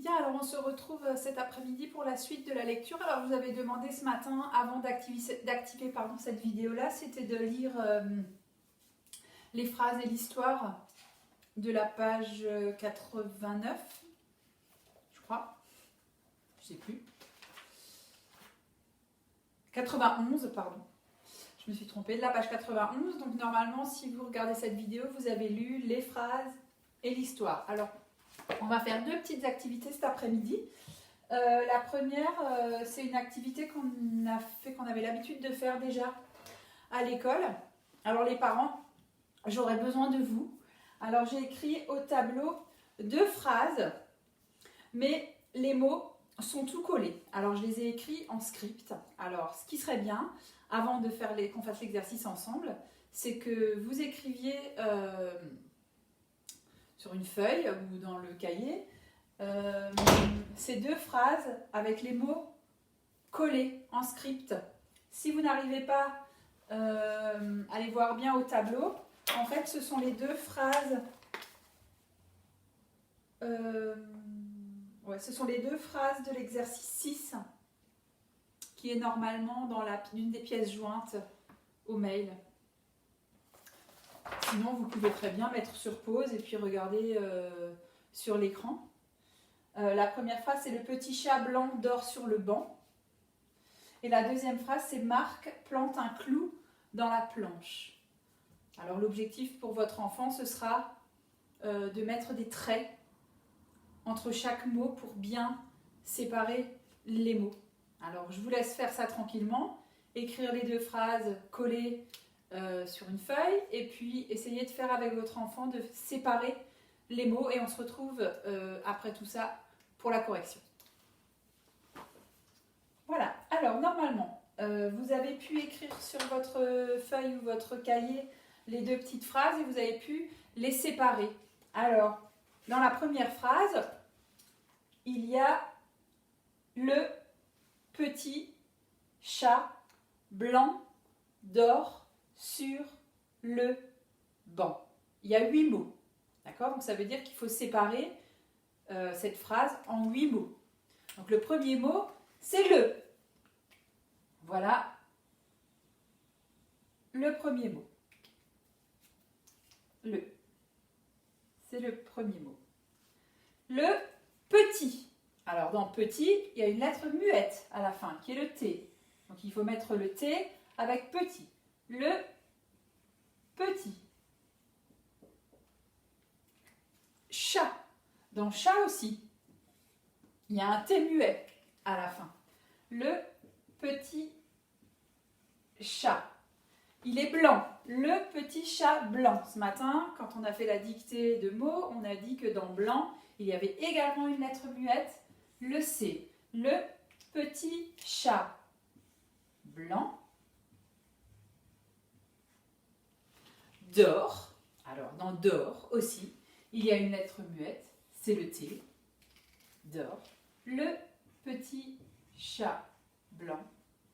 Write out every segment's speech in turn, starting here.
Bien, alors on se retrouve cet après-midi pour la suite de la lecture. Alors je vous avais demandé ce matin, avant d'activer cette vidéo-là, c'était de lire les phrases et l'histoire de la page 89, je crois, je sais plus. 91, pardon. Je me suis trompée, de la page 91. Donc normalement, si vous regardez cette vidéo, vous avez lu les phrases et l'histoire. Alors, on va faire deux petites activités cet après-midi. La première, c'est une activité qu'on avait l'habitude de faire déjà à l'école. Alors les parents, j'aurais besoin de vous. Alors j'ai écrit au tableau deux phrases, mais les mots sont tout collés. Alors je les ai écrits en script. Alors ce qui serait bien, avant de faire qu'on fasse l'exercice ensemble, c'est que vous écriviez sur une feuille ou dans le cahier ces deux phrases avec les mots collés en script. Si vous n'arrivez pas à les voir bien au tableau, en fait ce sont les deux phrases ce sont les deux phrases de l'exercice 6 qui est normalement dans l'une des pièces jointes au mail. Sinon, vous pouvez très bien mettre sur pause et puis regarder sur l'écran. La première phrase, c'est « Le petit chat blanc dort sur le banc ». Et la deuxième phrase, c'est « Marc plante un clou dans la planche ». Alors, l'objectif pour votre enfant, ce sera de mettre des traits entre chaque mot pour bien séparer les mots. Alors, je vous laisse faire ça tranquillement, écrire les deux phrases collées sur une feuille et puis essayer de faire avec votre enfant de séparer les mots et on se retrouve après tout ça pour la correction. Voilà, alors normalement vous avez pu écrire sur votre feuille ou votre cahier les deux petites phrases et vous avez pu les séparer. Alors, dans la première phrase, il y a le petit chat blanc dort sur le banc. Il y a 8 mots. D'accord? Donc ça veut dire qu'il faut séparer cette phrase en 8 mots. Donc le premier mot, c'est le. Voilà le premier mot. Le. C'est le premier mot. Le petit. Alors dans petit, il y a une lettre muette à la fin qui est le T. Donc il faut mettre le T avec petit. Le petit. Chat. Dans chat aussi, il y a un T muet à la fin. Le petit chat. Il est blanc. Le petit chat blanc. Ce matin, quand on a fait la dictée de mots, on a dit que dans blanc, il y avait également une lettre muette, le C. Le petit chat blanc dort. Alors, dans dort aussi, il y a une lettre muette, c'est le T. Dort. Le petit chat blanc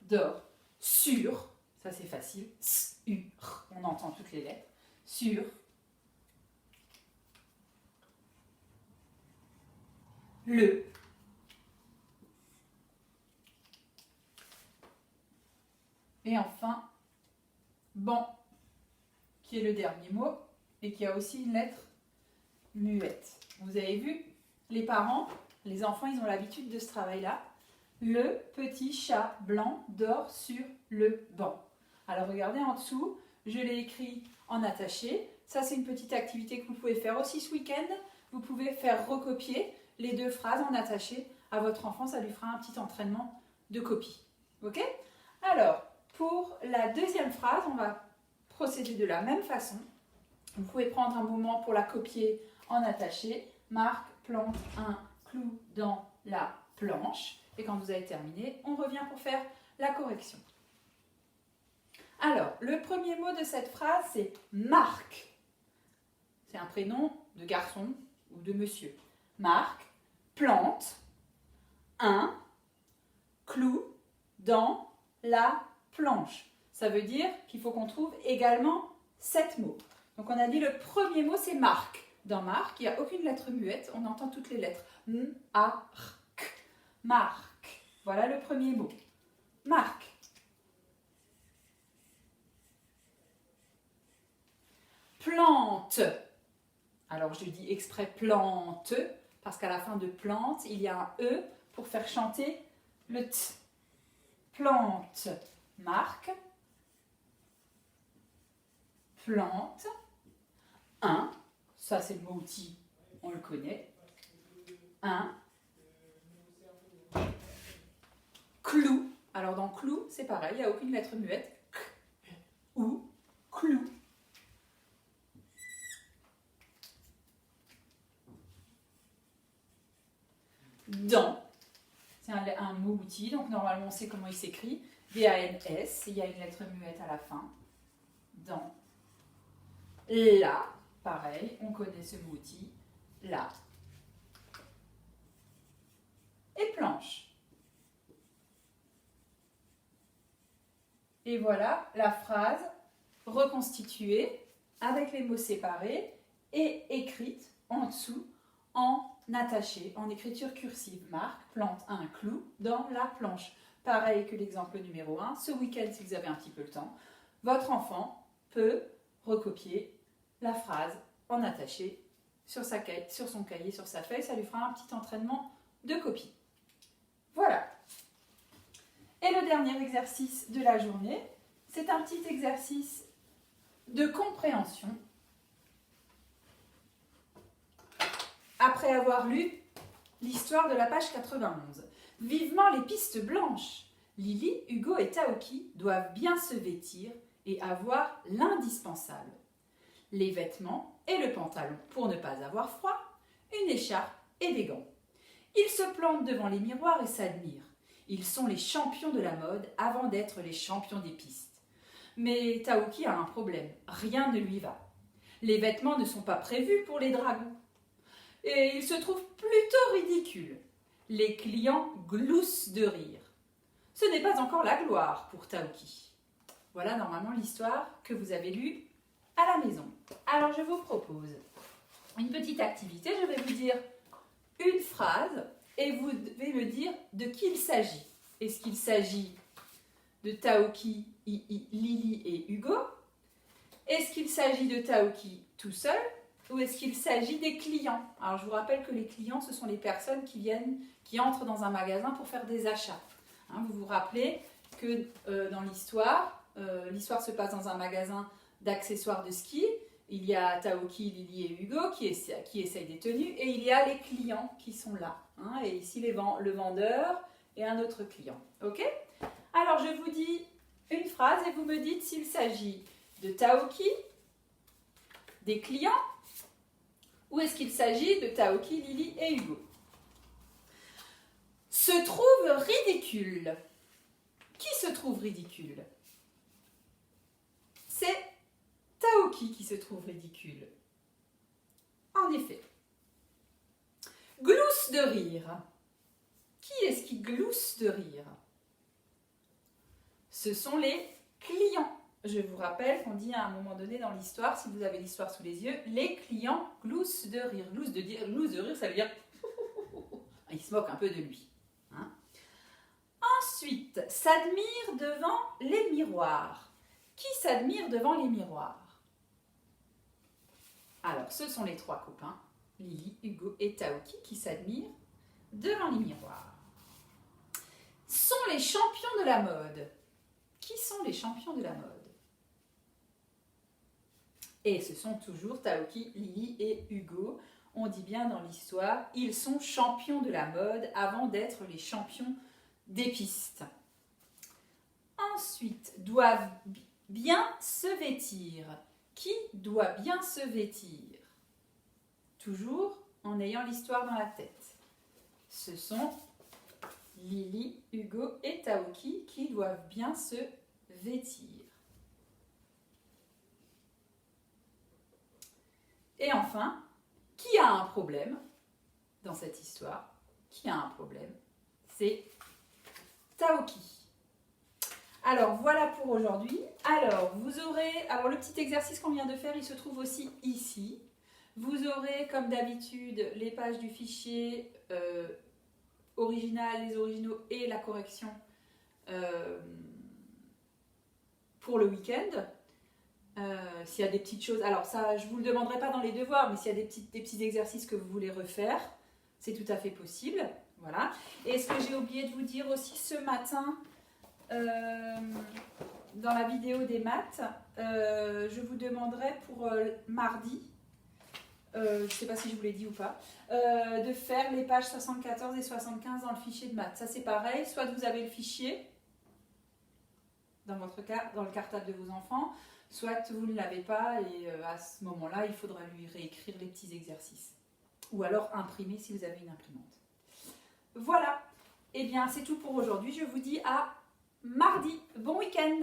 dort sur, ça c'est facile, sur, on entend toutes les lettres, sur le et enfin banc, qui est le dernier mot et qui a aussi une lettre muette. Vous avez vu, les parents, les enfants, ils ont l'habitude de ce travail-là. Le petit chat blanc dort sur le banc. Alors regardez en dessous, je l'ai écrit en attaché. Ça, c'est une petite activité que vous pouvez faire aussi ce week-end. Vous pouvez faire recopier les deux phrases en attaché à votre enfant. Ça lui fera un petit entraînement de copie. Ok? Alors, pour la deuxième phrase, on va procéder de la même façon. Vous pouvez prendre un moment pour la copier en attaché. Marc plante un clou dans la planche. Et quand vous avez terminé, on revient pour faire la correction. Alors, le premier mot de cette phrase, c'est Marc. C'est un prénom de garçon ou de monsieur. Marc plante un clou dans la planche. Ça veut dire qu'il faut qu'on trouve également 7 mots. Donc on a dit le premier mot, c'est Marc. Dans Marc, il n'y a aucune lettre muette, on entend toutes les lettres. M, A, R, K. Marc. Voilà le premier mot. Marc. Plante. Alors je dis exprès plante, parce qu'à la fin de plante, il y a un E pour faire chanter le T. Plante. Marc. Plante. Un. Ça c'est le mot outil, on le connaît. Un. Clou. Alors dans clou, c'est pareil, il n'y a aucune lettre muette. K, ou, clou. Dent, c'est un mot outil, donc normalement on sait comment il s'écrit. D-A-N-S, il y a une lettre muette à la fin. Dent. Là, pareil, on connaît ce mot outil. Là. Et planche. Et voilà la phrase reconstituée avec les mots séparés et écrite en dessous en attaché, en écriture cursive. Marc plante un clou dans la planche. Pareil que l'exemple numéro 1. Ce week-end, si vous avez un petit peu le temps, votre enfant peut recopier la phrase en attaché sur son cahier, sur sa feuille. Ça lui fera un petit entraînement de copie. Voilà. Et le dernier exercice de la journée, c'est un petit exercice de compréhension. Après avoir lu l'histoire de la page 91. Vivement les pistes blanches. Lily, Hugo et Taoki doivent bien se vêtir et avoir l'indispensable. Les vêtements et le pantalon pour ne pas avoir froid, une écharpe et des gants. Ils se plantent devant les miroirs et s'admirent. Ils sont les champions de la mode avant d'être les champions des pistes. Mais Taoki a un problème, rien ne lui va. Les vêtements ne sont pas prévus pour les dragons. Et il se trouve plutôt ridicule. Les clients gloussent de rire. Ce n'est pas encore la gloire pour Taoki. Voilà normalement l'histoire que vous avez lue à la maison. Alors je vous propose une petite activité. Je vais vous dire une phrase et vous devez me dire de qui il s'agit. Est-ce qu'il s'agit de Taoki, Lily et Hugo? Est-ce qu'il s'agit de Taoki tout seul? Ou est-ce qu'il s'agit des clients? Alors je vous rappelle que les clients, ce sont les personnes qui entrent dans un magasin pour faire des achats. Hein, vous vous rappelez que dans l'histoire, l'histoire se passe dans un magasin d'accessoires de ski. Il y a Taoki, Lily et Hugo qui essayent des tenues et il y a les clients qui sont là. Hein, et ici le vendeur et un autre client. Ok? Alors je vous dis une phrase et vous me dites s'il s'agit de Taoki, des clients, ou est-ce qu'il s'agit de Taoki, Lily et Hugo? Se trouve ridicule. Qui se trouve ridicule? C'est Taoki qui se trouve ridicule. En effet. Glousse de rire. Qui est-ce qui glousse de rire? Ce sont les clients. Je vous rappelle qu'on dit à un moment donné dans l'histoire, si vous avez l'histoire sous les yeux, les clients gloussent de rire. Glousse de rire, ça veut dire il se moque un peu de lui. Hein? Ensuite, s'admire devant les miroirs. Qui s'admire devant les miroirs? Alors, ce sont les trois copains, Lily, Hugo et Taoki, qui s'admirent devant les miroirs. Sont les champions de la mode. Qui sont les champions de la mode? Et ce sont toujours Taoki, Lily et Hugo. On dit bien dans l'histoire, ils sont champions de la mode avant d'être les champions des pistes. Ensuite, doivent bien se vêtir. Qui doit bien se vêtir? Toujours en ayant l'histoire dans la tête. Ce sont Lily, Hugo et Taoki qui doivent bien se vêtir. Et enfin, qui a un problème dans cette histoire? Qui a un problème? C'est Taoki. Alors, voilà pour aujourd'hui. Alors, le petit exercice qu'on vient de faire, il se trouve aussi ici. Vous aurez, comme d'habitude, les pages du fichier original, les originaux et la correction pour le week-end. S'il y a des petites choses, alors ça, je ne vous le demanderai pas dans les devoirs, mais s'il y a des petits exercices que vous voulez refaire, c'est tout à fait possible. Voilà. Et ce que j'ai oublié de vous dire aussi ce matin, dans la vidéo des maths, je vous demanderai pour mardi, je ne sais pas si je vous l'ai dit ou pas, de faire les pages 74 et 75 dans le fichier de maths. Ça c'est pareil, soit vous avez le fichier, dans votre cas, dans le cartable de vos enfants, soit vous ne l'avez pas et à ce moment-là, il faudra lui réécrire les petits exercices. Ou alors imprimer si vous avez une imprimante. Voilà, et bien c'est tout pour aujourd'hui. Je vous dis à mardi. Bon week-end!